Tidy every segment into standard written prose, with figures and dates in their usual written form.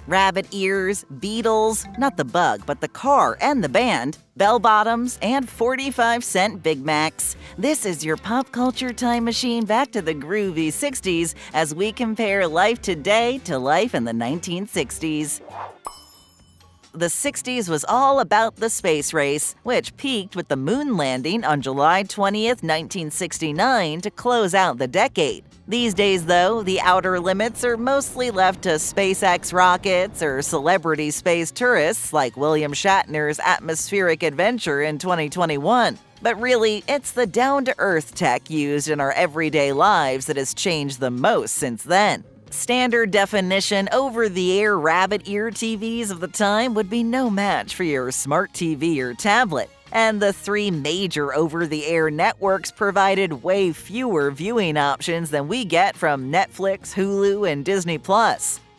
rabbit ears, Beatles, not the bug, but the car and the band, bell-bottoms, and 45-cent Big Macs. This is your pop culture time machine back to the groovy 60s as we compare life today to life in the 1960s. The 60s was all about the space race, which peaked with the moon landing on July 20th, 1969 to close out the decade. These days, though, the outer limits are mostly left to SpaceX rockets or celebrity space tourists like William Shatner's atmospheric adventure in 2021. But really, it's the down-to-earth tech used in our everyday lives that has changed the most since then. Standard definition over-the-air rabbit ear TVs of the time would be no match for your smart TV or tablet. And the three major over-the-air networks provided way fewer viewing options than we get from Netflix, Hulu, and Disney+.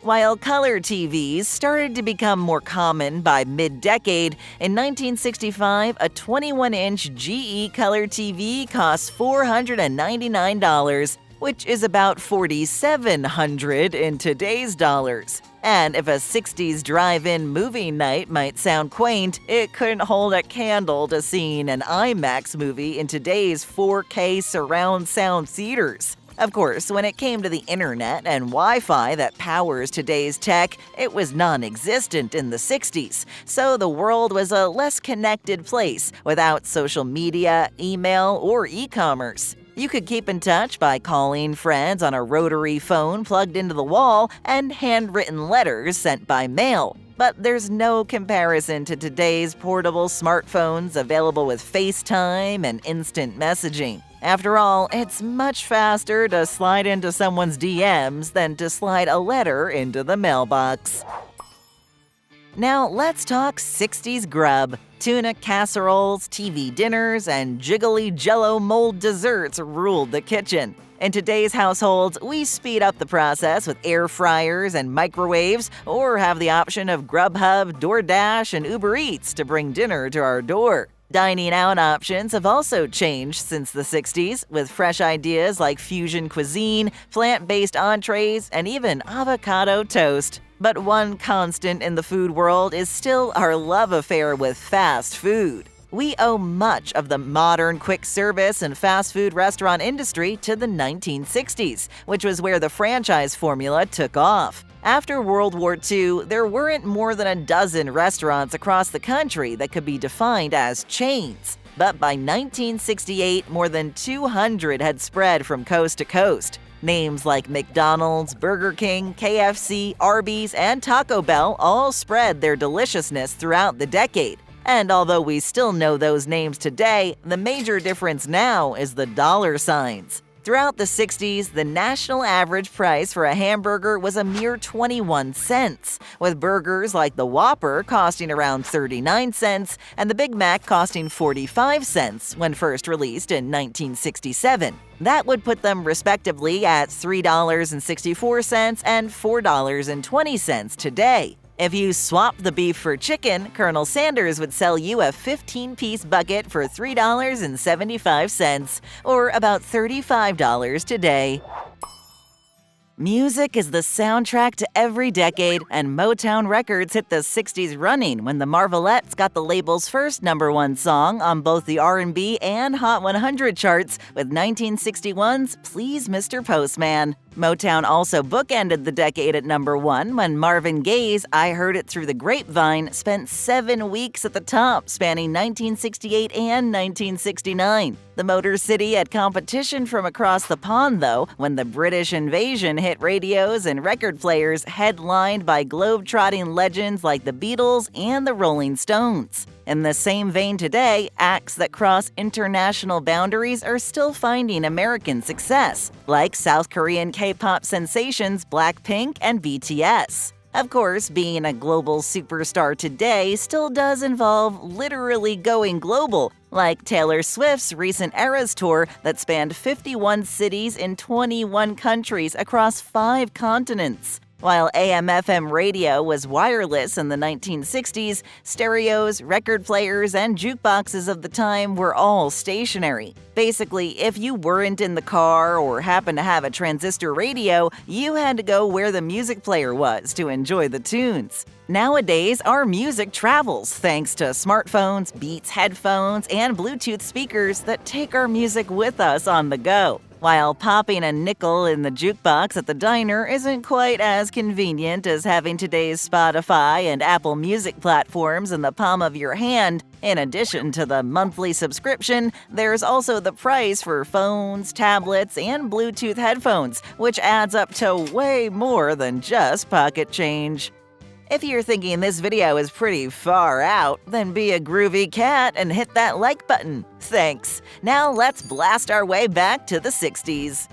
While color TVs started to become more common by mid-decade, in 1965, a 21-inch GE color TV cost $499, which is about $4,700 in today's dollars. And if a 60s drive-in movie night might sound quaint, it couldn't hold a candle to seeing an IMAX movie in today's 4K surround sound theaters. Of course, when it came to the internet and Wi-Fi that powers today's tech, it was non-existent in the 60s, so the world was a less connected place without social media, email, or e-commerce. You could keep in touch by calling friends on a rotary phone plugged into the wall and handwritten letters sent by mail. But there's no comparison to today's portable smartphones available with FaceTime and instant messaging. After all, it's much faster to slide into someone's DMs than to slide a letter into the mailbox. Now let's talk 60s grub. Tuna casseroles, TV dinners, and jiggly jello mold desserts ruled the kitchen. In today's households, we speed up the process with air fryers and microwaves, or have the option of Grubhub, DoorDash, and Uber Eats to bring dinner to our door. Dining out options have also changed since the 60s, with fresh ideas like fusion cuisine, plant-based entrees, and even avocado toast. But one constant in the food world is still our love affair with fast food. We owe much of the modern quick service and fast food restaurant industry to the 1960s, which was where the franchise formula took off. After World War II, there weren't more than a dozen restaurants across the country that could be defined as chains. But by 1968, more than 200 had spread from coast to coast. Names like McDonald's, Burger King, KFC, Arby's, and Taco Bell all spread their deliciousness throughout the decade. And although we still know those names today, the major difference now is the dollar signs. Throughout the 60s, the national average price for a hamburger was a mere 21 cents, with burgers like the Whopper costing around 39 cents and the Big Mac costing 45 cents when first released in 1967. That would put them respectively at $3.64 and $4.20 today. If you swapped the beef for chicken, Colonel Sanders would sell you a 15-piece bucket for $3.75, or about $35 today. Music is the soundtrack to every decade, and Motown Records hit the 60s running when the Marvelettes got the label's first #1 song on both the R&B and Hot 100 charts with 1961's Please Mr. Postman. Motown also bookended the decade at #1 when Marvin Gaye's I Heard It Through the Grapevine spent 7 weeks at the top, spanning 1968 and 1969. The Motor City had competition from across the pond, though, when the British invasion hit radios and record players headlined by globe-trotting legends like the Beatles and the Rolling Stones. In the same vein today, acts that cross international boundaries are still finding American success, like South Korean K-pop sensations Blackpink and BTS. Of course, being a global superstar today still does involve literally going global, like Taylor Swift's recent Eras tour that spanned 51 cities in 21 countries across 5 continents. While AM/FM radio was wireless in the 1960s, stereos, record players, and jukeboxes of the time were all stationary. Basically, if you weren't in the car or happened to have a transistor radio, you had to go where the music player was to enjoy the tunes. Nowadays, our music travels thanks to smartphones, Beats headphones, and Bluetooth speakers that take our music with us on the go. While popping a nickel in the jukebox at the diner isn't quite as convenient as having today's Spotify and Apple Music platforms in the palm of your hand, in addition to the monthly subscription, there's also the price for phones, tablets, and Bluetooth headphones, which adds up to way more than just pocket change. If you're thinking this video is pretty far out, then be a groovy cat and hit that like button. Thanks. Now let's blast our way back to the 60s.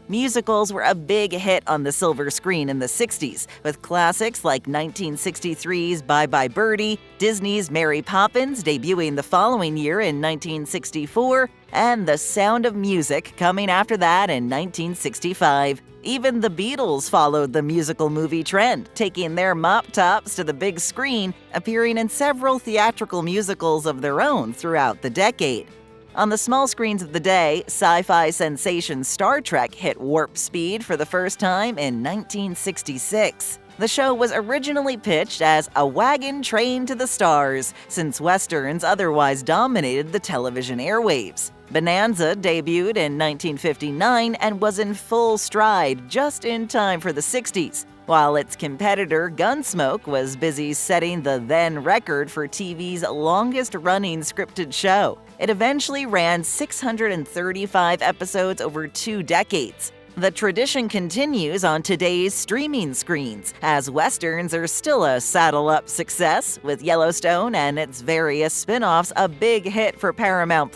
Musicals were a big hit on the silver screen in the 60s, with classics like 1963's Bye Bye Birdie, Disney's Mary Poppins debuting the following year in 1964, and The Sound of Music coming after that in 1965. Even the Beatles followed the musical movie trend, taking their mop tops to the big screen, appearing in several theatrical musicals of their own throughout the decade. On the small screens of the day, sci-fi sensation Star Trek hit warp speed for the first time in 1966. The show was originally pitched as a wagon train to the stars, since westerns otherwise dominated the television airwaves. Bonanza debuted in 1959 and was in full stride just in time for the 60s, while its competitor Gunsmoke was busy setting the then record for TV's longest-running scripted show. It eventually ran 635 episodes over 2 decades. The tradition continues on today's streaming screens, as westerns are still a saddle-up success, with Yellowstone and its various spin-offs a big hit for Paramount+.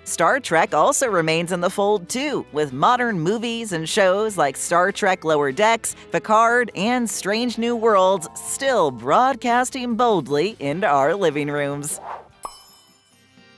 Star Trek also remains in the fold too, with modern movies and shows like Star Trek Lower Decks, Picard, and Strange New Worlds still broadcasting boldly into our living rooms.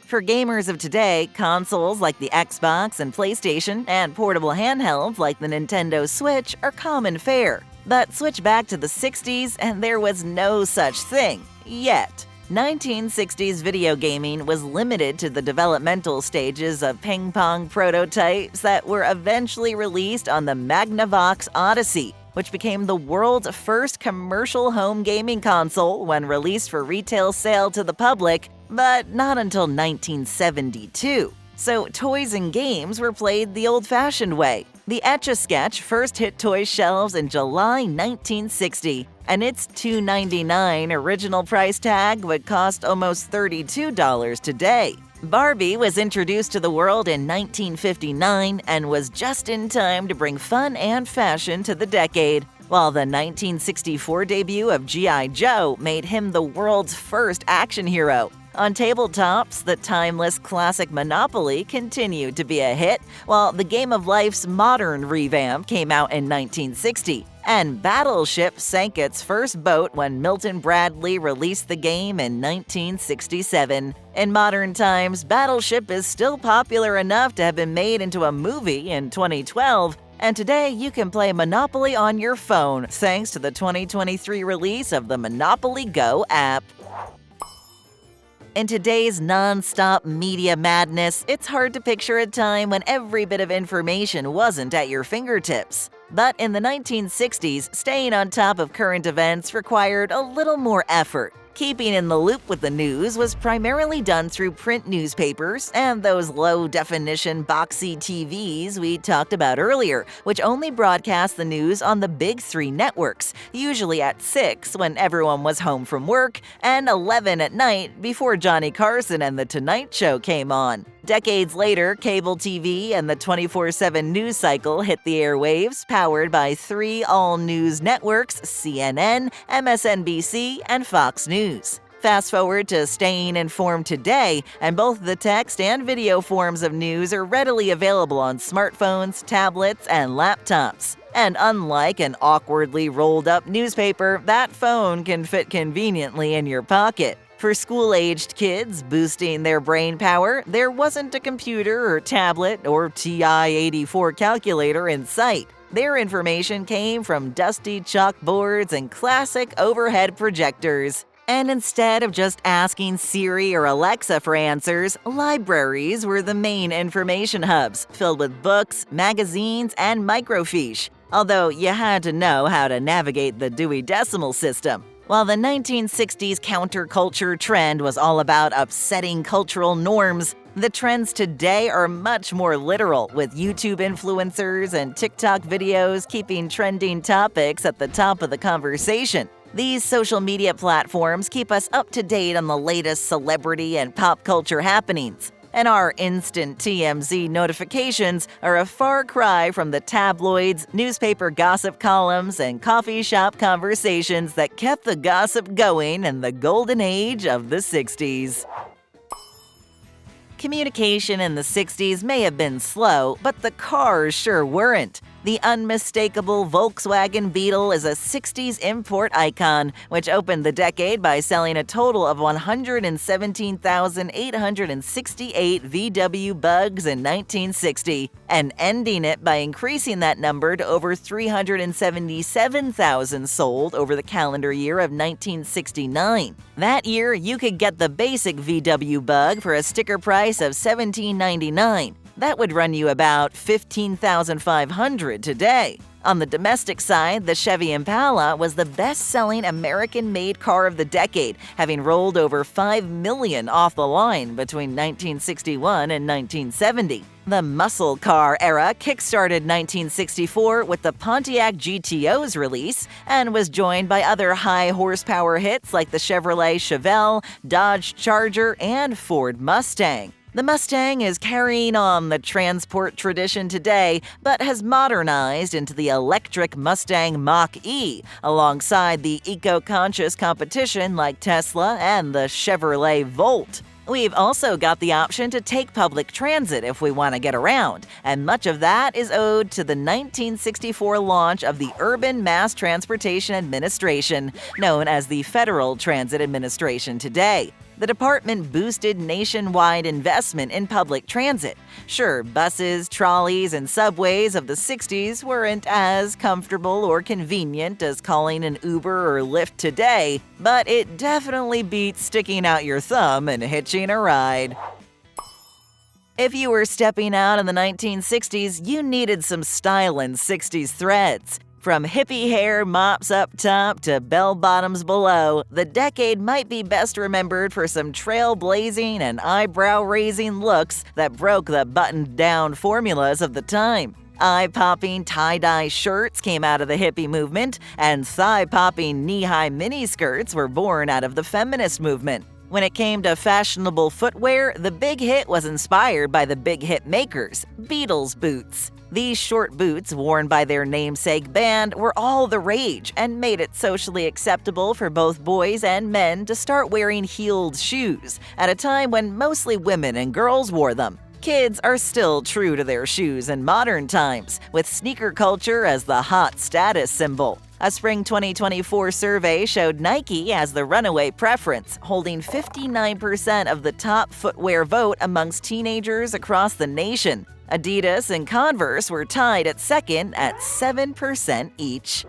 For gamers of today, consoles like the Xbox and PlayStation and portable handhelds like the Nintendo Switch are common fare. But switch back to the 60s and there was no such thing, yet. 1960s video gaming was limited to the developmental stages of ping-pong prototypes that were eventually released on the Magnavox Odyssey, which became the world's first commercial home gaming console when released for retail sale to the public, but not until 1972. So toys and games were played the old-fashioned way. The Etch-a-Sketch first hit toy shelves in July 1960, and its $2.99 original price tag would cost almost $32 today. Barbie was introduced to the world in 1959 and was just in time to bring fun and fashion to the decade, while the 1964 debut of G.I. Joe made him the world's first action hero. On tabletops, the timeless classic Monopoly continued to be a hit, while the Game of Life's modern revamp came out in 1960, and Battleship sank its first boat when Milton Bradley released the game in 1967. In modern times, Battleship is still popular enough to have been made into a movie in 2012, and today you can play Monopoly on your phone thanks to the 2023 release of the Monopoly Go app. In today's non-stop media madness, it's hard to picture a time when every bit of information wasn't at your fingertips. But in the 1960s, staying on top of current events required a little more effort. Keeping in the loop with the news was primarily done through print newspapers and those low-definition boxy TVs we talked about earlier, which only broadcast the news on the big 3 networks, usually at 6 when everyone was home from work, and 11 at night before Johnny Carson and The Tonight Show came on. Decades later, cable TV and the 24/7 news cycle hit the airwaves, powered by 3 all-news networks, CNN, MSNBC, and Fox News. Fast forward to staying informed today, and both the text and video forms of news are readily available on smartphones, tablets, and laptops. And unlike an awkwardly rolled-up newspaper, that phone can fit conveniently in your pocket. For school-aged kids boosting their brain power, there wasn't a computer or tablet or TI-84 calculator in sight. Their information came from dusty chalkboards and classic overhead projectors. And instead of just asking Siri or Alexa for answers, libraries were the main information hubs, filled with books, magazines, and microfiche. Although you had to know how to navigate the Dewey Decimal System. While the 1960s counterculture trend was all about upsetting cultural norms, the trends today are much more literal, with YouTube influencers and TikTok videos keeping trending topics at the top of the conversation. These social media platforms keep us up to date on the latest celebrity and pop culture happenings. And our instant TMZ notifications are a far cry from the tabloids, newspaper gossip columns, and coffee shop conversations that kept the gossip going in the golden age of the 60s. Communication in the 60s may have been slow, but the cars sure weren't. The unmistakable Volkswagen Beetle is a 60s import icon, which opened the decade by selling a total of 117,868 VW Bugs in 1960, and ending it by increasing that number to over 377,000 sold over the calendar year of 1969. That year, you could get the basic VW Bug for a sticker price of $17.99. That would run you about $15,500 today. On the domestic side, the Chevy Impala was the best-selling American-made car of the decade, having rolled over 5 million off the line between 1961 and 1970. The muscle car era kickstarted 1964 with the Pontiac GTO's release and was joined by other high-horsepower hits like the Chevrolet Chevelle, Dodge Charger, and Ford Mustang. The Mustang is carrying on the transport tradition today, but has modernized into the electric Mustang Mach-E, alongside the eco-conscious competition like Tesla and the Chevrolet Volt. We've also got the option to take public transit if we want to get around, and much of that is owed to the 1964 launch of the Urban Mass Transportation Administration, known as the Federal Transit Administration today. The department boosted nationwide investment in public transit. Sure, buses, trolleys, and subways of the 60s weren't as comfortable or convenient as calling an Uber or Lyft today, but it definitely beats sticking out your thumb and hitching a ride. If you were stepping out in the 1960s, you needed some style in 60s threads. From hippie hair mops up top to bell-bottoms below, the decade might be best remembered for some trailblazing and eyebrow-raising looks that broke the buttoned-down formulas of the time. Eye-popping tie-dye shirts came out of the hippie movement, and thigh-popping knee-high miniskirts were born out of the feminist movement. When it came to fashionable footwear, the big hit was inspired by the big hit makers, Beatles boots. These short boots, worn by their namesake band, were all the rage and made it socially acceptable for both boys and men to start wearing heeled shoes, at a time when mostly women and girls wore them. Kids are still true to their shoes in modern times, with sneaker culture as the hot status symbol. A spring 2024 survey showed Nike as the runaway preference, holding 59% of the top footwear vote amongst teenagers across the nation. Adidas and Converse were tied at second at 7% each.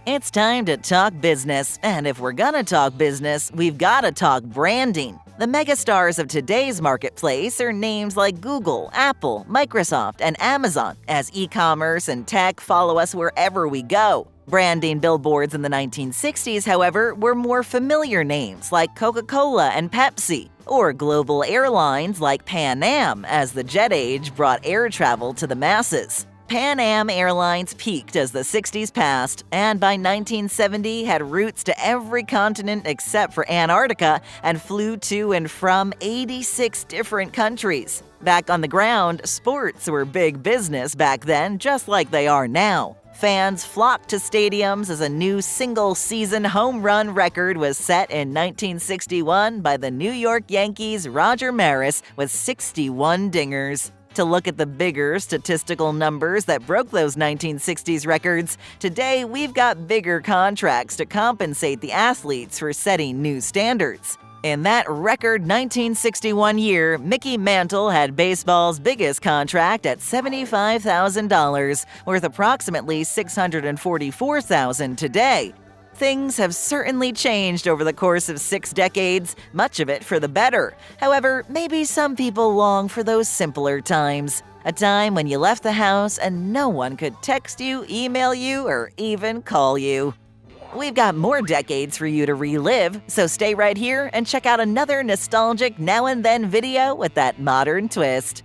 It's time to talk business, and if we're gonna talk business, we've gotta talk branding. The megastars of today's marketplace are names like Google, Apple, Microsoft, and Amazon, as e-commerce and tech follow us wherever we go. Branding billboards in the 1960s, however, were more familiar names like Coca-Cola and Pepsi, or global airlines like Pan Am, as the jet age brought air travel to the masses. Pan Am Airlines peaked as the 60s passed, and by 1970 had routes to every continent except for Antarctica and flew to and from 86 different countries. Back on the ground, sports were big business back then, just like they are now. Fans flocked to stadiums as a new single-season home run record was set in 1961 by the New York Yankees' Roger Maris with 61 dingers. To look at the bigger statistical numbers that broke those 1960s records, today we've got bigger contracts to compensate the athletes for setting new standards. In that record 1961 year, Mickey Mantle had baseball's biggest contract at $75,000, worth approximately $644,000 today. Things have certainly changed over the course of 6 decades, much of it for the better. However, maybe some people long for those simpler times. A time when you left the house and no one could text you, email you, or even call you. We've got more decades for you to relive, so stay right here and check out another nostalgic Now and Then video with that modern twist.